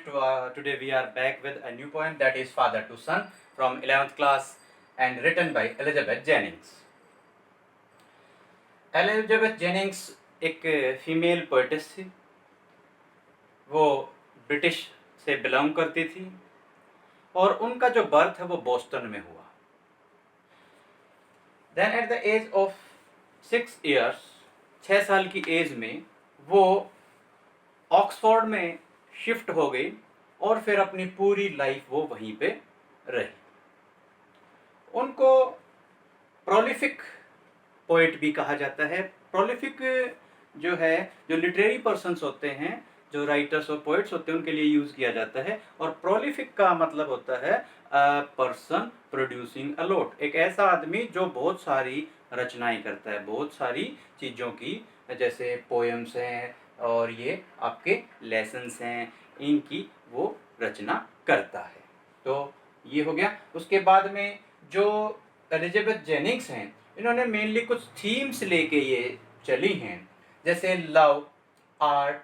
students, today we are back with a new poem, that is Father to Son from 11th class and written by Elizabeth Jennings. Elizabeth Jennings एक female पोइटिस थी। वो British से belong करती थी और उनका जो बर्थ है वो बोस्टन में हुआ। Then at the age of 6 years, 6 साल की एज में वो ऑक्सफोर्ड में शिफ्ट हो गई और फिर अपनी पूरी लाइफ वो वहीं पे रही। उनको प्रोलिफिक पोइट भी कहा जाता है। प्रोलिफिक जो है, जो लिटरेरी पर्सन्स होते हैं, जो राइटर्स और पोइट्स होते हैं, उनके लिए यूज किया जाता है। और प्रोलिफिक का मतलब होता है पर्सन प्रोड्यूसिंग अ लॉट, एक ऐसा आदमी जो बहुत सारी रचनाएं करता है, बहुत सारी चीज़ों की, जैसे पोएम्स हैं और ये आपके लेसन्स हैं, इनकी वो रचना करता है। तो ये हो गया। उसके बाद में जो एलिजाबेथ जेनिंग्स हैं, इन्होंने मेनली कुछ थीम्स लेके ये चली हैं, जैसे लव, आर्ट,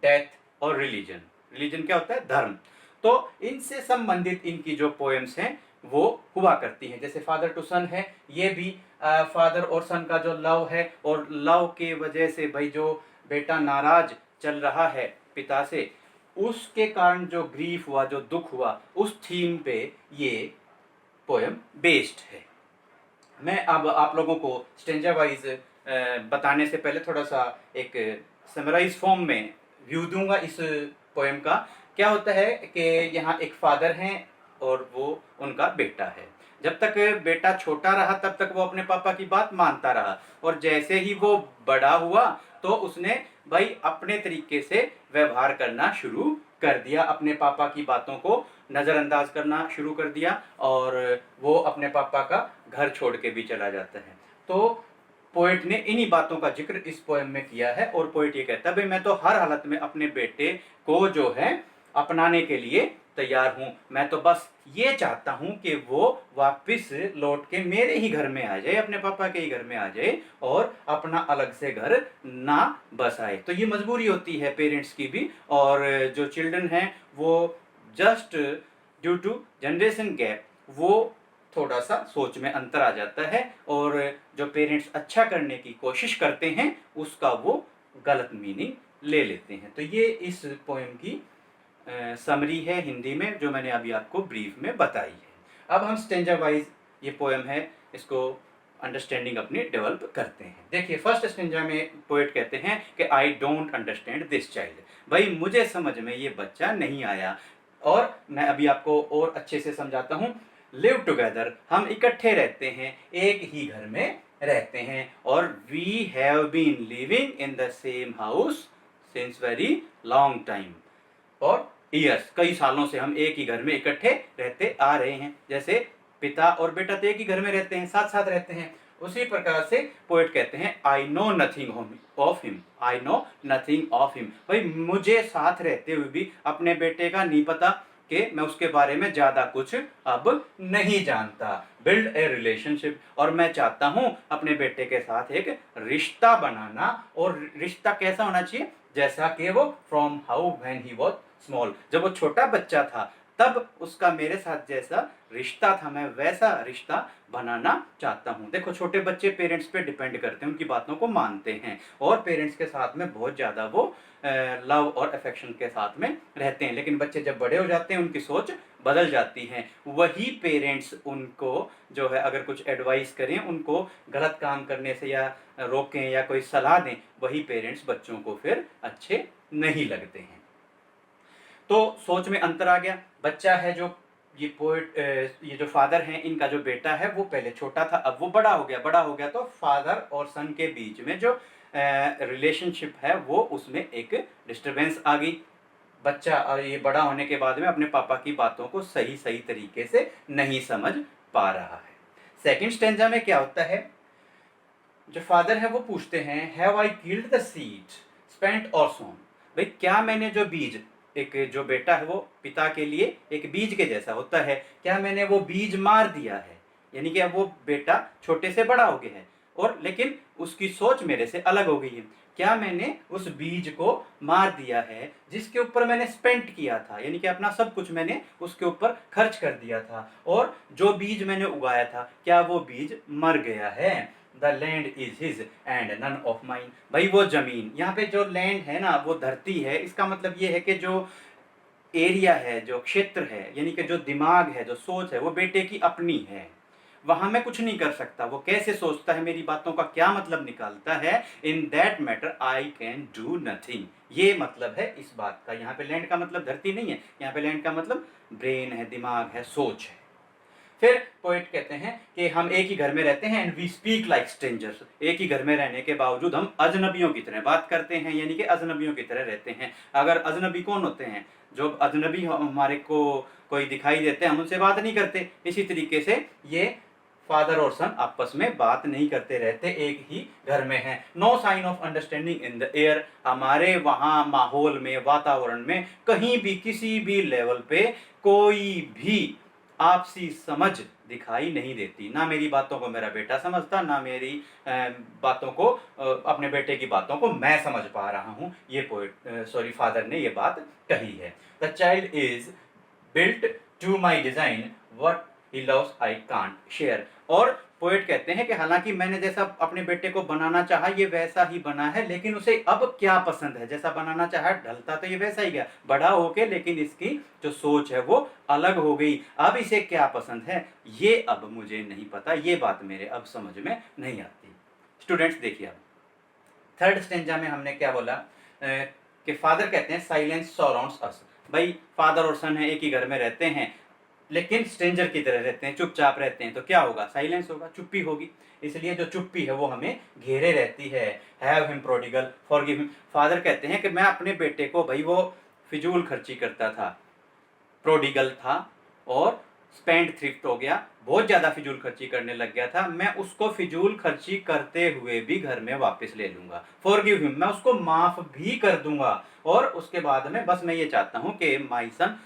डेथ और रिलीजन। रिलीजन क्या होता है? धर्म। तो इनसे संबंधित इनकी जो पोएम्स हैं वो हुआ करती हैं। जैसे फादर टू सन है, ये भी फादर और सन का जो लव है, और लव के वजह से भाई जो बेटा नाराज चल रहा है पिता से, उसके कारण जो ग्रीफ हुआ, जो दुख हुआ, उस थीम पे ये पोएम बेस्ड है। मैं अब आप लोगों को स्टेंजा वाइज बताने से पहले थोड़ा सा एक समराइज फॉर्म में व्यू दूंगा इस पोएम का। क्या होता है कि यहाँ एक फादर हैं और वो उनका बेटा है। जब तक बेटा छोटा रहा तब तक वो अपने पापा की बात मानता रहा, और जैसे ही वो बड़ा हुआ तो उसने भाई अपने तरीके से व्यवहार करना शुरू कर दिया, अपने पापा की बातों को नज़रअंदाज करना शुरू कर दिया, और वो अपने पापा का घर छोड़ के भी चला जाता है। तो पोएट ने इन्हीं बातों का जिक्र इस पोएम में किया है, और पोएट ये कहता है भाई मैं तो हर हालत में अपने बेटे को जो है अपनाने के लिए तैयार हूँ। मैं तो बस ये चाहता हूँ कि वो वापस लौट के मेरे ही घर में आ जाए, अपने पापा के ही घर में आ जाए, और अपना अलग से घर ना बसाए। तो ये मजबूरी होती है पेरेंट्स की भी, और जो चिल्ड्रन हैं वो just due to generation gap वो थोड़ा सा सोच में अंतर आ जाता है, और जो पेरेंट्स अच्छा करने की कोशिश करते हैं उसका वो गलत मीनिंग ले लेते हैं। तो ये इस पोएम की समरी है हिंदी में, जो मैंने अभी आपको ब्रीफ में बताई है। अब हम स्टेंजा वाइज ये पोएम है, इसको अंडरस्टैंडिंग अपनी डेवलप करते हैं। देखिए, फर्स्ट स्टेंजा में पोएट कहते हैं कि I don't understand this child, भाई मुझे समझ में ये बच्चा नहीं आया। और मैं अभी आपको और अच्छे से समझाता हूँ। लिव टुगेदर, हम इकट्ठे रहते हैं, एक ही घर में रहते हैं, और we have been living in the same house since very long time, और ईयर्स, कई सालों से हम एक ही घर में इकट्ठे रहते आ रहे हैं। जैसे पिता और बेटा तो एक ही घर में रहते हैं, साथ साथ रहते हैं, उसी प्रकार से पोएट कहते हैं I know nothing of him, I know nothing of him, भाई मुझे साथ रहते हुए भी अपने बेटे का नहीं पता, कि मैं उसके बारे में ज्यादा कुछ अब नहीं जानता। बिल्ड ए रिलेशनशिप, और मैं चाहता हूं अपने बेटे के साथ एक रिश्ता बनाना, और रिश्ता कैसा होना चाहिए? जैसा कि वो from how when he was small, जब वो छोटा बच्चा था तब उसका मेरे साथ जैसा रिश्ता था, मैं वैसा रिश्ता बनाना चाहता हूँ। देखो, छोटे बच्चे पेरेंट्स पे डिपेंड करते हैं, उनकी बातों को मानते हैं, और पेरेंट्स के साथ में बहुत ज़्यादा वो लव और अफेक्शन के साथ में रहते हैं। लेकिन बच्चे जब बड़े हो जाते हैं उनकी सोच बदल जाती है। वही पेरेंट्स उनको जो है अगर कुछ एडवाइस करें, उनको गलत काम करने से या रोकें या कोई सलाह दें, वही पेरेंट्स बच्चों को फिर अच्छे नहीं लगते हैं। तो सोच में अंतर आ गया। बच्चा है जो ये पोएट, ये जो फादर हैं, इनका जो बेटा है वो पहले छोटा था, अब वो बड़ा हो गया। बड़ा हो गया तो फादर और सन के बीच में जो रिलेशनशिप है वो उसमें एक डिस्टरबेंस आ गई। बच्चा और ये बड़ा होने के बाद में अपने पापा की बातों को सही सही तरीके से नहीं समझ पा रहा है। सेकंड स्टेंजा में क्या होता है? जो फादर है वो पूछते हैं, have I killed the seed spent और सोन, भाई क्या मैंने जो बीज, एक जो बेटा है वो पिता के लिए एक बीज के जैसा होता है, क्या मैंने वो बीज मार दिया है? यानी कि अब वो बेटा छोटे से बड़ा हो गया है, और लेकिन उसकी सोच मेरे से अलग हो गई है। क्या मैंने उस बीज को मार दिया है जिसके ऊपर मैंने स्पेंट किया था, यानी कि अपना सब कुछ मैंने उसके ऊपर खर्च कर दिया था, और जो बीज मैंने उगाया था क्या वो बीज मर गया है? The land is his and none of mine. भाई वो जमीन, यहाँ पे जो लैंड है ना वो धरती है, इसका मतलब ये है कि जो एरिया है, जो क्षेत्र है, यानी कि जो दिमाग है, जो सोच है, वो बेटे की अपनी है। वहां मैं कुछ नहीं कर सकता, वो कैसे सोचता है, मेरी बातों का क्या मतलब निकालता है, in that matter I can do nothing. ये मतलब है इस बात का। यहाँ पे लैंड का मतलब धरती नहीं है, यहाँ पे लैंड का मतलब ब्रेन है, दिमाग है, सोच है। फिर पोएट कहते हैं कि हम एक ही घर में रहते हैं and we speak like strangers. एक ही घर में रहने के बावजूद हम अजनबियों की तरह बात करते हैं, यानी कि अजनबियों की तरह रहते हैं। अगर अजनबी कौन होते हैं? जो अजनबी हमारे को कोई दिखाई देते हैं, हम उनसे बात नहीं करते। इसी तरीके से ये फादर और सन आपस में बात नहीं करते रहते, एक ही घर में हैं। No sign of understanding in the air. हमारे वहाँ माहौल में, वातावरण में कहीं भी किसी भी लेवल पे कोई भी आपसी समझ दिखाई नहीं देती। ना मेरी बातों को मेरा बेटा समझता, ना मेरी बातों को, अपने बेटे की बातों को मैं समझ पा रहा हूँ। ये पोएट फादर ने ये बात कही है। The child is built to my design, what he loves I can't share. और पोएट कहते हैं कि हालांकि मैंने जैसा अपने बेटे को बनाना चाहा ये वैसा ही बना है, लेकिन उसे अब क्या पसंद है, जैसा बनाना चाहा ढलता तो ये वैसा ही गया बड़ा होके, लेकिन इसकी जो सोच है वो अलग हो गई। अब इसे क्या पसंद है ये अब मुझे नहीं पता, ये बात मेरे अब समझ में नहीं आती। स्टूडेंट्स देखिए, अब थर्ड स्टेंजा में हमने क्या बोला कि फादर कहते हैं साइलेंस सराउंड्स अस। भाई फादर और सन है, एक ही घर में रहते हैं, लेकिन स्ट्रेंजर की तरह रहते हैं, चुपचाप रहते हैं, तो क्या होगा? साइलेंस होगा, चुप्पी होगी। इसलिए जो चुप्पी है वो हमें घेरे रहती है। Have him prodigal, forgive him. Father कहते हैं कि मैं अपने बेटे को, भाई वो फिजूल खर्ची करता था, प्रोडिगल था और स्पेंड थ्रिफ्ट हो गया, बहुत ज्यादा फिजूल खर्ची करने लग गया था, मैं उसको फिजूल खर्ची करते हुए भी घर में वापस ले लूंगा। फॉरगिव हिम, मैं उसको माफ भी कर दूंगा। और उसके बाद में बस मैं ये चाहता हूं कि my son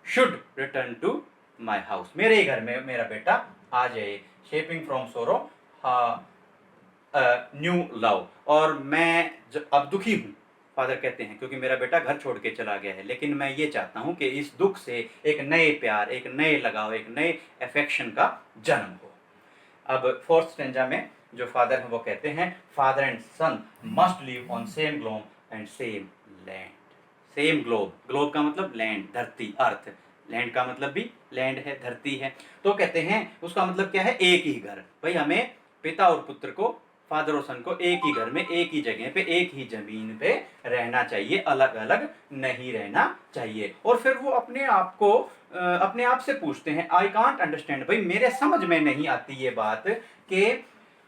should return to my house, मेरे घर में मेरा बेटा आ जाए। Shaping from sorrow new love. और मैं अब दुखी हूं, फादर कहते हैं, क्योंकि मेरा बेटा घर छोड़ के चला गया है, लेकिन मैं ये चाहता हूं कि इस दुख से एक नए प्यार, एक नए लगाव, एक नए अफेक्शन का जन्म हो। अब फोर्थ स्टेंजा में जो फादर है वो कहते हैं father and son must live on same globe and same land. Same globe, globe का मतलब लैंड, धरती, अर्थ। लैंड का मतलब भी लैंड है, धरती है। तो कहते हैं उसका मतलब क्या है? एक ही घर। भाई हमें पिता और पुत्र को, फादर और सन को एक ही घर में, एक ही जगह पे, एक ही जमीन पे रहना चाहिए, अलग अलग नहीं रहना चाहिए। और फिर वो अपने आप को अपने आप से पूछते हैं आई कांट अंडरस्टैंड, भाई मेरे समझ में नहीं आती ये बात कि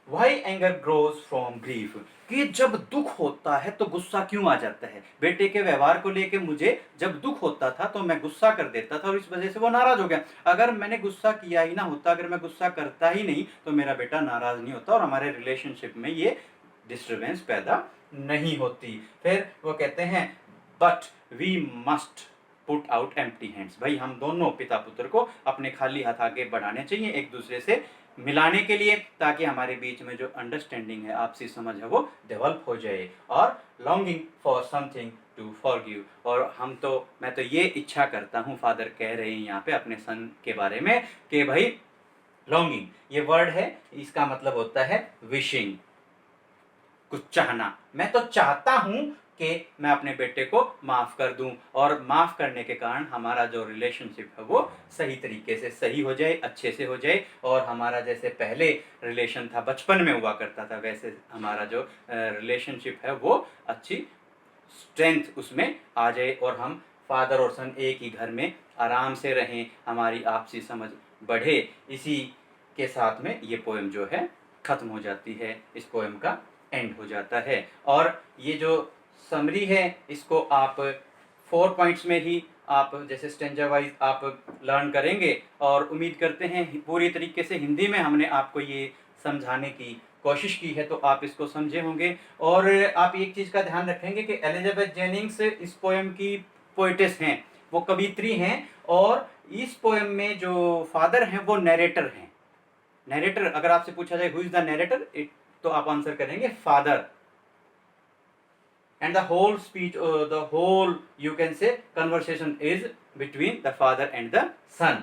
why anger grows from grief, कि जब दुख होता है तो गुस्सा क्यों आ जाता है। बेटे के व्यवहार को लेके मुझे जब दुख होता था तो मैं गुस्सा कर देता था और इस वजह से वो नाराज हो गया। अगर मैंने गुस्सा किया ही ना होता, अगर मैं गुस्सा करता ही नहीं तो मेरा बेटा नाराज नहीं होता और हमारे रिलेशनशिप में ये डिस्टर्बेंस पैदा नहीं होती। फिर वो कहते हैं but we must put out empty hands. भाई हम दोनों पिता पुत्र को अपने खाली हाथ आगे बढ़ाने चाहिए, एक दूसरे से मिलाने के लिए, ताकि हमारे बीच में जो अंडरस्टैंडिंग है, आपसी समझ है, वो डेवलप हो जाए। और longing for something to forgive. और मैं तो ये इच्छा करता हूँ, फादर कह रहे हैं यहाँ पे अपने सन के बारे में, कि भाई लॉन्गिंग ये वर्ड है, इसका मतलब होता है विशिंग, कुछ चाहना। मैं तो चाहता हूं कि मैं अपने बेटे को माफ कर दूं और माफ करने के कारण हमारा जो रिलेशनशिप है वो सही तरीके से सही हो जाए, अच्छे से हो जाए, और हमारा जैसे पहले रिलेशन था, बचपन में हुआ करता था, वैसे हमारा जो रिलेशनशिप है वो अच्छी स्ट्रेंथ उसमें आ जाए और हम फादर और सन एक ही घर में आराम से रहें, हमारी आपसी समझ बढ़े। इसी के साथ में ये पोएम जो है खत्म हो जाती है, इस पोएम का एंड हो जाता है। और ये जो समरी है इसको आप 4 पॉइंट्स में ही आप जैसे स्टेंजा वाइज आप लर्न करेंगे, और उम्मीद करते हैं पूरी तरीके से हिंदी में हमने आपको ये समझाने की कोशिश की है तो आप इसको समझे होंगे। और आप एक चीज़ का ध्यान रखेंगे कि एलिजाबेथ जेनिंग्स इस पोएम की पोइटेस हैं, वो कवित्री हैं, और इस पोएम में जो फादर हैं वो नैरेटर हैं। नैरेटर, अगर आपसे पूछा जाए हु इज द नैरेटर, तो आप आंसर करेंगे father. and the whole speech, the whole you can say conversation is between the father and the son.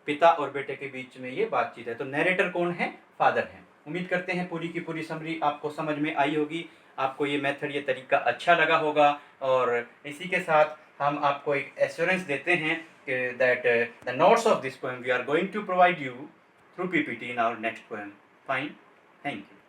पिता और बेटे के बीच में ये बातचीत है। तो नरेटर कौन है? फादर है। उम्मीद करते हैं पूरी की पूरी समरी आपको समझ में आई होगी, आपको ये मेथड, ये तरीका अच्छा लगा होगा। और इसी के साथ हम आपको एक एश्योरेंस देते हैं कि that the notes of this poem we are going to provide you through PPT in our next poem. Fine, thank you.